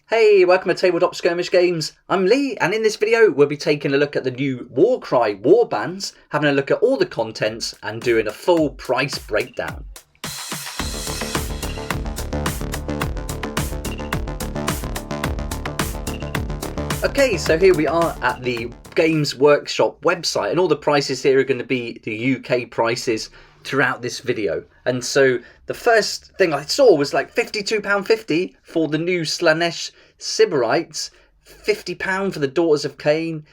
Hey, welcome to Tabletop Skirmish Games. I'm Lee, and in this video we'll be taking a look at the new Warcry Warbands, having a look at all the contents and doing a full price breakdown. Okay, so here we are at the Games Workshop website, and all the prices here are going to be the UK prices throughout this video. And so the first thing I saw was like £52.50 for the new Slaanesh Sybarites, £50 for the Daughters of Kane,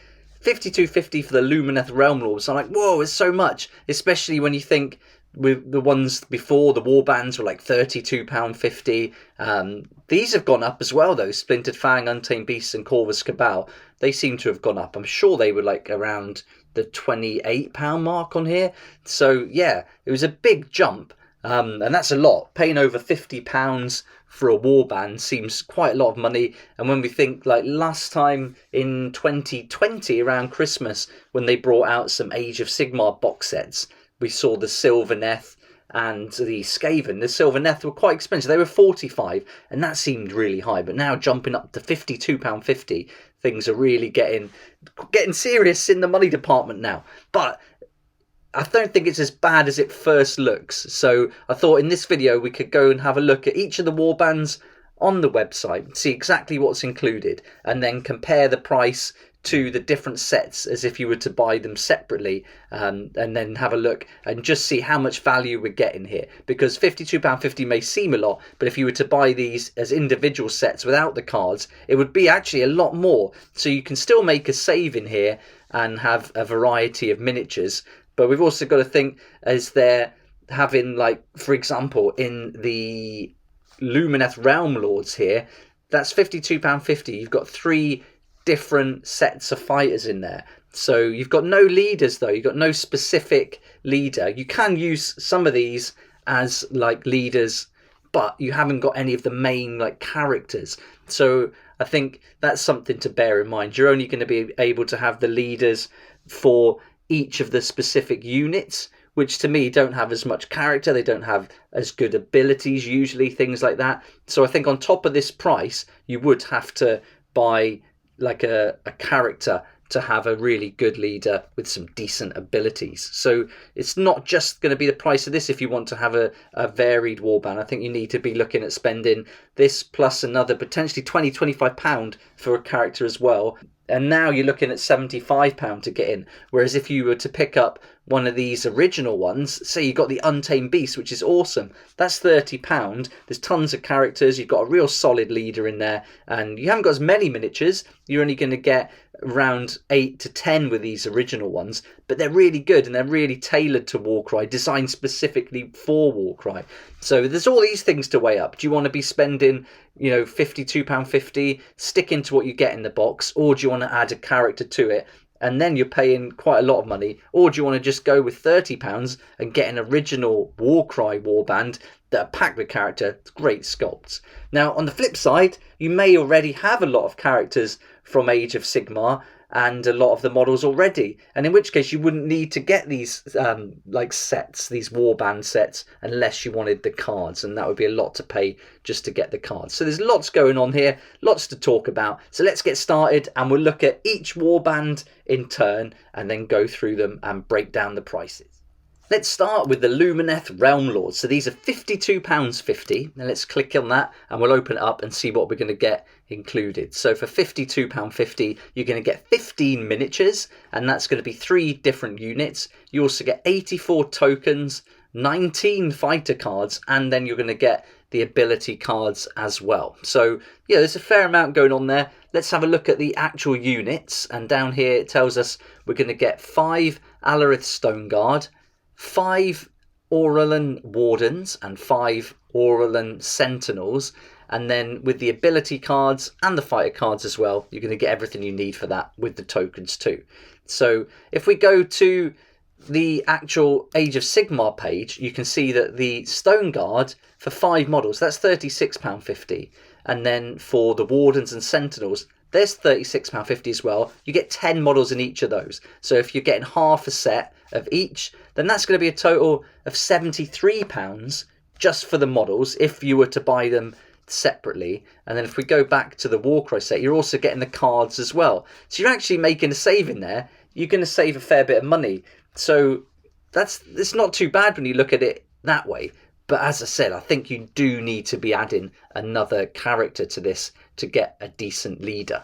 £52.50 for the Luminesce Realm Lords. I'm like, whoa, it's so much, especially when you think with the ones before, the Warbands were like £32.50. These have gone up as well though. Splintered Fang, Untamed Beasts and Corvus Cabal, they seem to have gone up. I'm sure they were like around the £28 mark on here. So yeah, it was a big jump, and that's a lot. Paying over £50 for a warband seems quite a lot of money. And when we think like last time in 2020 around Christmas, when they brought out some Age of Sigmar box sets, we saw the Sylvaneth and the Skaven. The Sylvaneth were quite expensive. They were £45, and that seemed really high. But now jumping up to £52.50, things are really getting serious in the money department now. But I don't think it's as bad as it first looks. So I thought in this video we could go and have a look at each of the warbands on the website, see exactly what's included, and then compare the price to the different sets as if you were to buy them separately, and then have a look and just see how much value we're getting here. Because £52.50 may seem a lot, but if you were to buy these as individual sets without the cards, it would be actually a lot more. So you can still make a save in here and have a variety of miniatures. But we've also got to think, as they're having, like, for example, in the Luminesce Realm Lords here, that's £52.50. You've got 3 different sets of fighters in there. So you've got no leaders though. You've got no specific leader. You can use some of these as like leaders, but you haven't got any of the main like characters. So I think that's something to bear in mind. You're only going to be able to have the leaders for each of the specific units, which to me don't have as much character. They don't have as good abilities usually, things like that. So I think on top of this price, you would have to buy like a character to have a really good leader with some decent abilities. So it's not just going to be the price of this. If you want to have a varied warband, I think you need to be looking at spending this plus another potentially £20-25 for a character as well. And now you're looking at £75 to get in. Whereas if you were to pick up one of these original ones, say you got the Untamed Beast, which is awesome, that's £30. There's tons of characters. You've got a real solid leader in there, and you haven't got as many miniatures. You're only going to get around 8 to 10 with these original ones, but they're really good and they're really tailored to Warcry, designed specifically for Warcry. So there's all these things to weigh up. Do you want to be spending, £52.50, sticking to what you get in the box, or do you want to add a character to it? And then you're paying quite a lot of money. Or do you want to just go with £30 and get an original Warcry warband that are packed with character, great sculpts? Now, on the flip side, you may already have a lot of characters from Age of Sigmar and a lot of the models already, and in which case you wouldn't need to get these sets, these warband sets, unless you wanted the cards, and that would be a lot to pay just to get the cards. So there's lots going on here, lots to talk about. So let's get started, and we'll look at each warband in turn and then go through them and break down the prices. Let's start with the Luminesce Realm Lords. So these are £52.50. Now let's click on that and we'll open it up and see what we're going to get included. So for £52.50, you're going to get 15 miniatures, and that's going to be 3 different units. You also get 84 tokens, 19 fighter cards, and then you're going to get the ability cards as well. So yeah, there's a fair amount going on there. Let's have a look at the actual units. And down here it tells us we're going to get 5 Alarith Stone Guard, 5 Auralan Wardens and 5 Auralan Sentinels, and then with the ability cards and the fighter cards as well, you're going to get everything you need for that with the tokens too. So if we go to the actual Age of Sigmar page, you can see that the Stone Guard for 5 models, that's £36.50, and then for the Wardens and Sentinels, there's £36.50 as well. You get 10 models in each of those. So if you're getting half a set of each, then that's going to be a total of £73 just for the models if you were to buy them separately. And then if we go back to the Warcry set, you're also getting the cards as well. So you're actually making a saving there. You're going to save a fair bit of money. So it's not too bad when you look at it that way. But as I said, I think you do need to be adding another character to this to get a decent leader.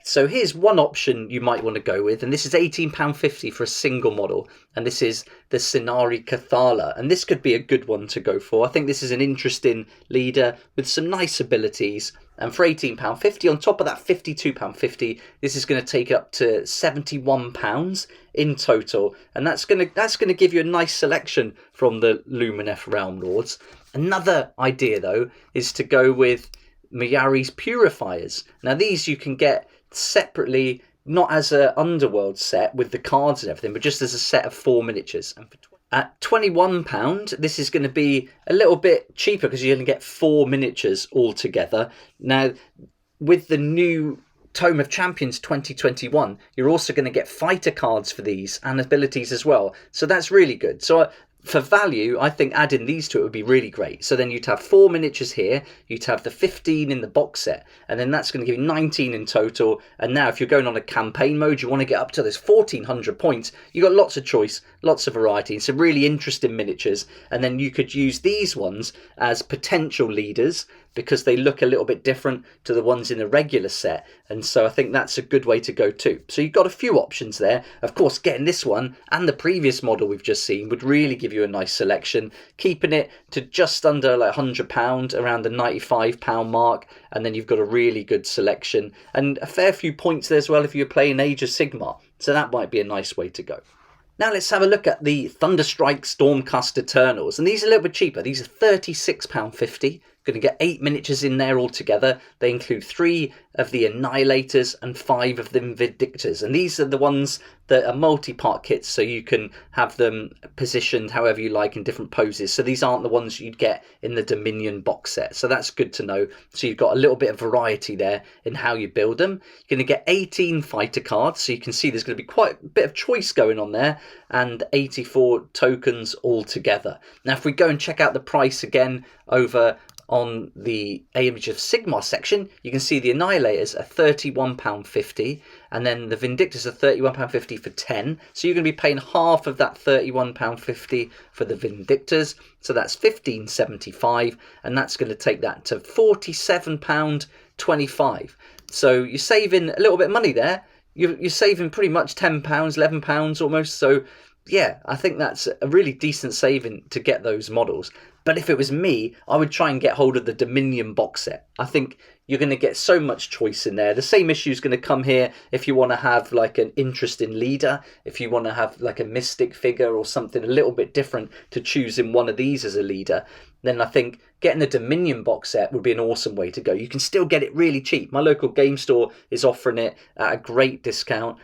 So here's one option you might want to go with, and this is £18.50 for a single model, and this is the Sinari Kathala, and this could be a good one to go for. I think this is an interesting leader with some nice abilities, and for £18.50, on top of that £52.50, this is going to take it up to £71 in total, and that's going to give you a nice selection from the Luminesce Realm Lords. Another idea, though, is to go with Mayari's Purifiers. Now, these you can get separately, not as an Underworld set with the cards and everything, but just as a set of 4 miniatures. And at £21, this is going to be a little bit cheaper because you're going to get 4 miniatures altogether. Now, with the new Tome of Champions 2021, you're also going to get fighter cards for these and abilities as well. So that's really good. So for value, I think adding these to it would be really great. So then you'd have 4 miniatures here, you'd have the 15 in the box set, and then that's going to give you 19 in total. And now if you're going on a campaign mode, you want to get up to this 1400 points, you've got lots of choice, lots of variety, some really interesting miniatures. And then you could use these ones as potential leaders because they look a little bit different to the ones in the regular set. And so I think that's a good way to go too. So you've got a few options there. Of course, getting this one and the previous model we've just seen would really give you a nice selection, keeping it to just under like £100, around the £95 mark. And then you've got a really good selection and a fair few points there as well if you're playing Age of Sigmar. So that might be a nice way to go. Now let's have a look at the Thunderstrike Stormcaster Turtles. And these are a little bit cheaper. These are £36.50. Going to get 8 miniatures in there altogether. They include 3 of the Annihilators and 5 of the Vindictors. And these are the ones that are multi-part kits, so you can have them positioned however you like in different poses. So these aren't the ones you'd get in the Dominion box set. So that's good to know. So you've got a little bit of variety there in how you build them. You're going to get 18 fighter cards. So you can see there's going to be quite a bit of choice going on there. And 84 tokens altogether. Now if we go and check out the price again over on the Age of Sigmar section, you can see the Annihilators are £31.50 and then the Vindictors are £31.50 for 10. So you're going to be paying half of that £31.50 for the Vindictors. So that's £15.75 and that's going to take that to £47.25. So you're saving a little bit of money there. You're saving pretty much £10, £11 almost. So yeah, I think that's a really decent saving to get those models. But if it was me, I would try and get hold of the Dominion box set. I think you're going to get so much choice in there. The same issue is going to come here if you want to have like an interesting leader, if you want to have like a mystic figure or something a little bit different to choose in one of these as a leader. Then I think getting the Dominion box set would be an awesome way to go. You can still get it really cheap. My local game store is offering it at a great discount.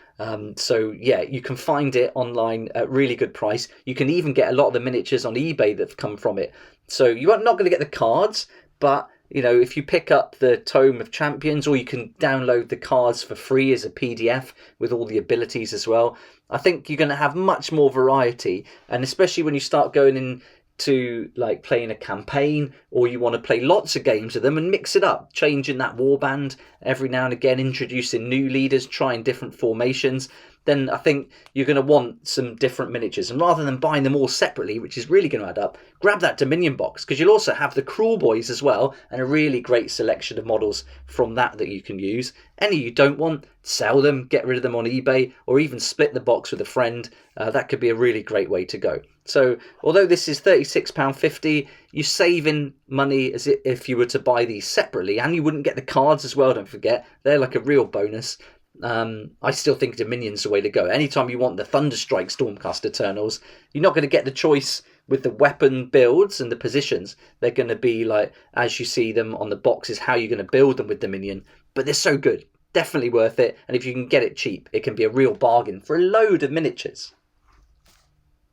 So yeah, you can find it online at a really good price. You can even get a lot of the miniatures on eBay that have come from it. So you're not going to get the cards, but you know, if you pick up the Tome of Champions, or you can download the cards for free as a PDF with all the abilities as well, I think you're going to have much more variety. And especially when you start going into like playing a campaign, or you want to play lots of games of them and mix it up, changing that warband every now and again, introducing new leaders, trying different formations, then I think you're going to want some different miniatures. And rather than buying them all separately, which is really going to add up, grab that Dominion box, because you'll also have the Cruel Boys as well, and a really great selection of models from that you can use. Any you don't want, sell them, get rid of them on eBay, or even split the box with a friend. That could be a really great way to go. So although this is £36.50, you're saving money as if you were to buy these separately, and you wouldn't get the cards as well, don't forget. They're like a real bonus. I still think Dominion's the way to go. Anytime you want the Thunderstrike Stormcaster Turtles, you're not going to get the choice with the weapon builds and the positions. They're going to be like, as you see them on the boxes, how you're going to build them with Dominion. But they're so good. Definitely worth it. And if you can get it cheap, it can be a real bargain for a load of miniatures.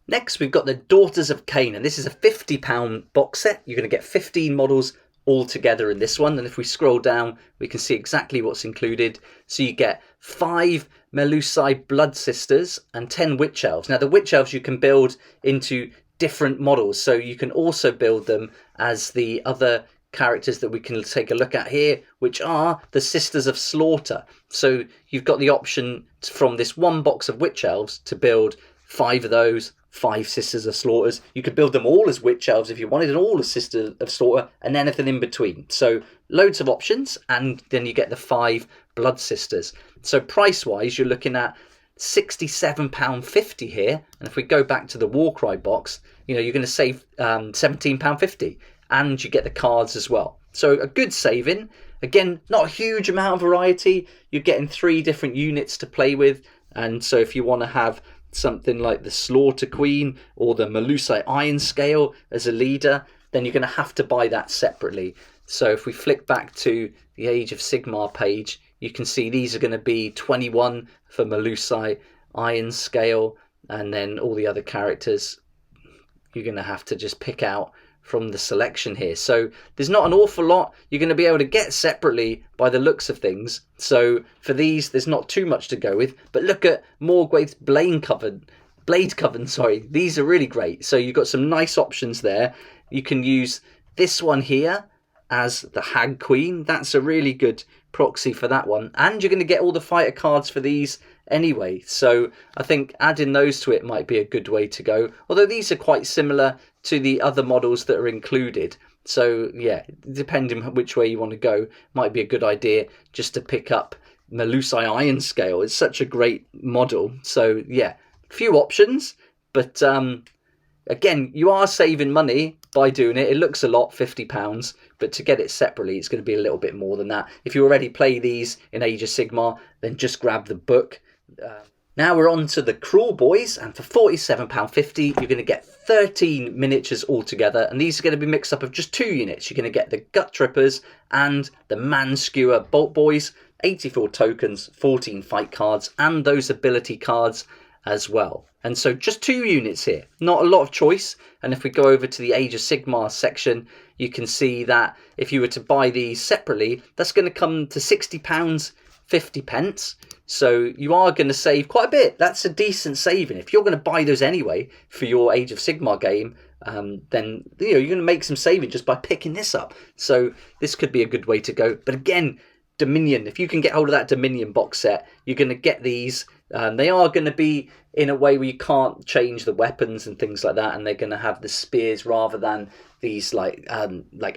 Next, we've got the Daughters of Kane. And this is a £50 box set. You're going to get 15 models all together in this one, and if we scroll down we can see exactly what's included. So you get 5 Melusai Blood Sisters and 10 Witch Elves. Now the Witch Elves you can build into different models, so you can also build them as the other characters that we can take a look at here, which are the Sisters of Slaughter. So you've got the option from this one box of Witch Elves to build 5 of those, 5 Sisters of Slaughters. You could build them all as Witch Elves if you wanted, and all as Sisters of Slaughter, and anything in between. So loads of options, and then you get the 5 Blood Sisters. So price-wise, you're looking at £67.50 here, and if we go back to the Warcry box, you're going to save £17.50. And you get the cards as well. So a good saving. Again, not a huge amount of variety. You're getting 3 different units to play with. And so if you want to have something like the Slaughter Queen or the Melusai Iron Scale as a leader, then you're going to have to buy that separately. So if we flick back to the Age of Sigmar page, you can see these are going to be 21 for Melusai Iron Scale. And then all the other characters, you're going to have to just pick out from the selection here. So there's not an awful lot you're going to be able to get separately by the looks of things. So for these, there's not too much to go with. But look at Morgwaith's Blade Coven. These are really great. So you've got some nice options there. You can use this one here as the Hag Queen. That's a really good proxy for that one. And you're going to get all the fighter cards for these anyway. So I think adding those to it might be a good way to go. Although these are quite similar to the other models that are included. So yeah, depending which way you want to go, might be a good idea just to pick up Melusai Iron Scale. It's such a great model. So yeah, few options, but again, you are saving money by doing it. It looks a lot, £50, but to get it separately, it's going to be a little bit more than that. If you already play these in Age of Sigmar, then just grab the book. Now we're on to the Cruel Boys, and for £47.50, you're going to get 13 miniatures altogether, and these are going to be mixed up of just 2 units. You're going to get the Gut Trippers and the Man Skewer Bolt Boys, 84 tokens, 14 fight cards, and those ability cards as well. And so just 2 units here, not a lot of choice. And if we go over to the Age of Sigmar section, you can see that if you were to buy these separately, that's going to come to £60.50. So you are going to save quite a bit. That's a decent saving. If you're going to buy those anyway for your Age of Sigmar game, then you're going to make some saving just by picking this up. So this could be a good way to go. But again, Dominion, if you can get hold of that Dominion box set, you're going to get these. They are going to be in a way where you can't change the weapons and things like that, and they're going to have the spears rather than these like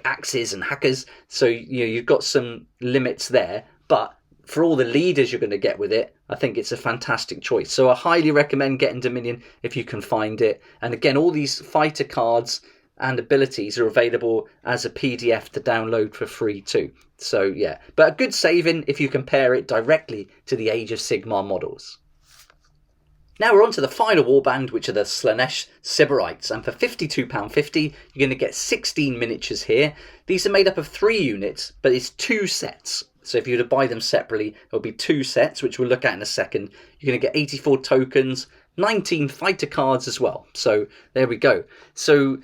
axes and hackers. So you've got some limits there, but for all the leaders you're going to get with it, I think it's a fantastic choice. So I highly recommend getting Dominion if you can find it. And again, all these fighter cards and abilities are available as a PDF to download for free too. So yeah, but a good saving if you compare it directly to the Age of Sigmar models. Now we're on to the final warband, which are the Slaanesh Sybarites, and for £52.50 you're going to get 16 miniatures here. These are made up of 3 units, but it's 2 sets. So if you were to buy them separately, it'll be 2 sets, which we'll look at in a second. You're going to get 84 tokens, 19 fighter cards as well. So there we go. So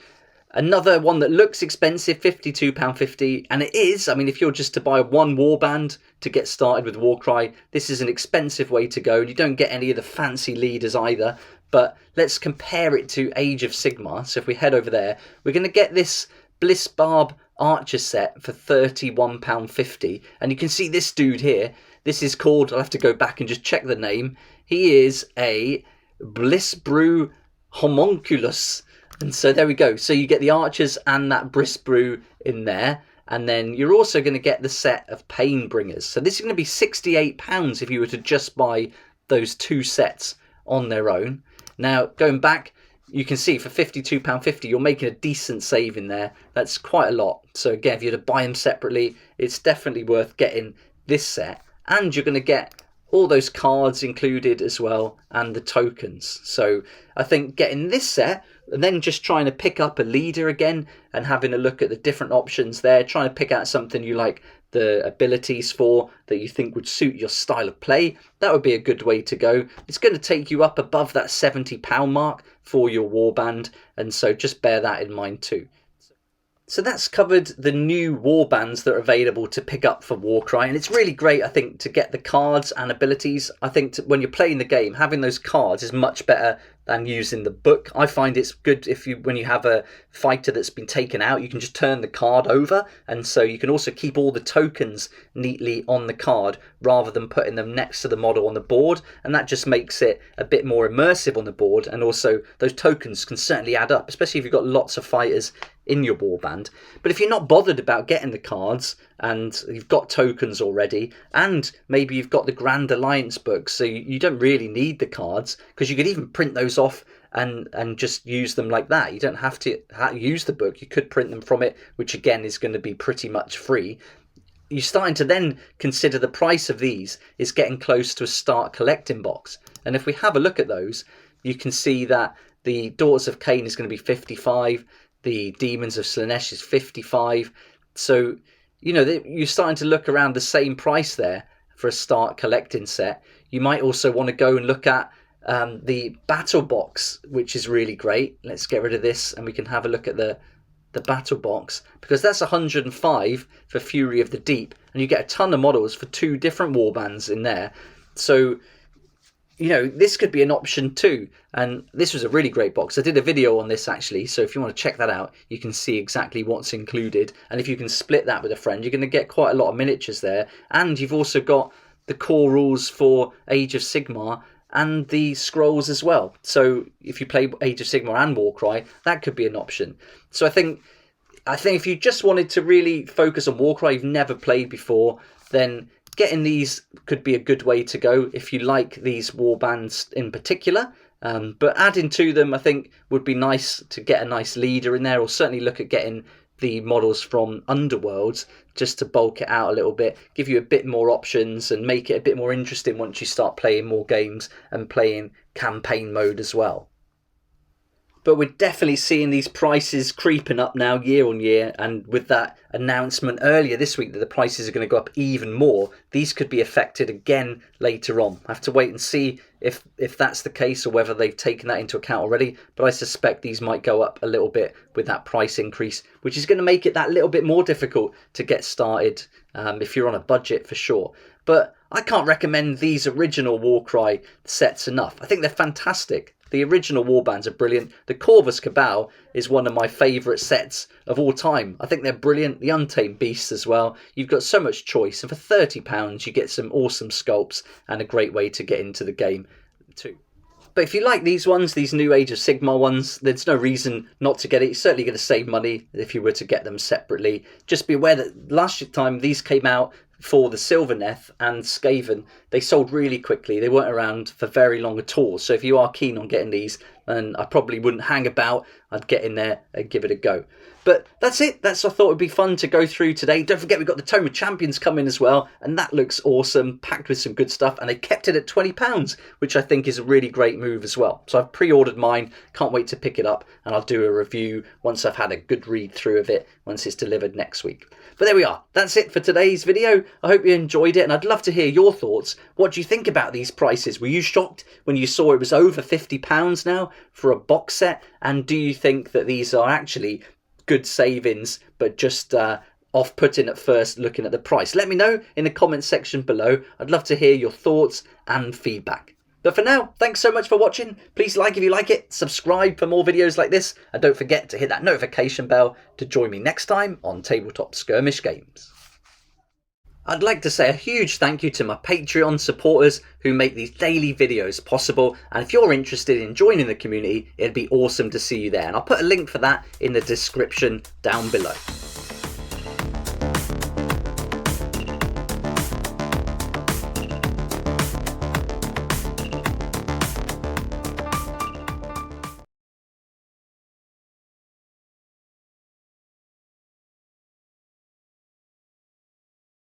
another one that looks expensive, £52.50, and it is. I mean, if you're just to buy 1 warband to get started with Warcry, this is an expensive way to go. You don't get any of the fancy leaders either, but let's compare it to Age of Sigmar. So if we head over there, we're going to get this Bliss Barb Archer set for £31.50, and you can see this dude here. This is called, I'll have to go back and just check the name. He is a Bliss Brew Homunculus. And so there we go. So you get the archers and that Brisbrew in there. And then you're also going to get the set of Pain Bringers. So this is going to be £68 if you were to just buy those 2 sets on their own. Now, going back, you can see for £52.50, you're making a decent save in there. That's quite a lot. So again, if you were to buy them separately, it's definitely worth getting this set. And you're going to get all those cards included as well, and the tokens. So I think getting this set, and then just trying to pick up a leader again and having a look at the different options there, trying to pick out something you like the abilities for that you think would suit your style of play, that would be a good way to go. It's going to take you up above that £70 mark for your warband, and so just bear that in mind too. So that's covered the new warbands that are available to pick up for Warcry, and it's really great, I think, to get the cards and abilities. I think when you're playing the game, having those cards is much better than using the book. I find it's good when you have a fighter that's been taken out, you can just turn the card over, and so you can also keep all the tokens neatly on the card rather than putting them next to the model on the board, and that just makes it a bit more immersive on the board. And also those tokens can certainly add up, especially if you've got lots of fighters in your warband. But if you're not bothered about getting the cards and you've got tokens already, and maybe you've got the Grand Alliance books, so you don't really need the cards, because you could even print those off and just use them like that. You don't have to use the book. You could print them from it, which again is going to be pretty much free. You're starting to then consider the price of these is getting close to a start collecting box. And if we have a look at those, you can see that the Daughters of Kane is going to be 55, the Demons of Slaanesh is 55. So, you know, you're starting to look around the same price there for a start collecting set. You might also want to go and look at the battle box, which is really great. Let's get rid of this and we can have a look at the battle box, because that's 105 for Fury of the Deep, and you get a ton of models for 2 different warbands in there. So, you know, this could be an option too. And this was a really great box. I did a video on this actually, so if you want to check that out, you can see exactly what's included. And if you can split that with a friend, you're going to get quite a lot of miniatures there. And you've also got the core rules for Age of Sigmar and the scrolls as well. So if you play Age of Sigmar and Warcry, that could be an option. So I think if you just wanted to really focus on Warcry, you've never played before, then getting these could be a good way to go if you like these warbands in particular. But adding to them, I think, would be nice to get a nice leader in there, or certainly look at getting the models from Underworlds just to bulk it out a little bit, give you a bit more options and make it a bit more interesting once you start playing more games and playing campaign mode as well. But we're definitely seeing these prices creeping up now year on year, and with that announcement earlier this week that the prices are going to go up even more, these could be affected again later on. I have to wait and see if that's the case or whether they've taken that into account already, but I suspect these might go up a little bit with that price increase, which is going to make it that little bit more difficult to get started if you're on a budget for sure. But I can't recommend these original Warcry sets enough. I think they're fantastic. The original warbands are brilliant. The Corvus Cabal is one of my favourite sets of all time. I think they're brilliant. The Untamed Beasts as well. You've got so much choice, and for £30 you get some awesome sculpts and a great way to get into the game too. But if you like these ones, these new Age of Sigmar ones, there's no reason not to get it. You're certainly going to save money if you were to get them separately. Just be aware that last time these came out for the Sylvaneth and Skaven, they sold really quickly. They weren't around for very long at all. So if you are keen on getting these, then I probably wouldn't hang about. I'd get in there and give it a go. But that's it. I thought it would be fun to go through today. Don't forget we've got the Tome of Champions coming as well, and that looks awesome, packed with some good stuff, and they kept it at £20, which I think is a really great move as well. So I've pre-ordered mine, can't wait to pick it up, and I'll do a review once I've had a good read through of it once it's delivered next week. But there we are. That's it for today's video. I hope you enjoyed it, and I'd love to hear your thoughts. What do you think about these prices? Were you shocked when you saw it was over £50 now for a box set? And do you think that these are actually good savings, but just off-putting at first looking at the price? Let me know in the comments section below. I'd love to hear your thoughts and feedback. But for now, thanks so much for watching. Please like if you like it, subscribe for more videos like this, and don't forget to hit that notification bell to join me next time on Tabletop Skirmish Games. I'd like to say a huge thank you to my Patreon supporters who make these daily videos possible, and if you're interested in joining the community, it'd be awesome to see you there, and I'll put a link for that in the description down below.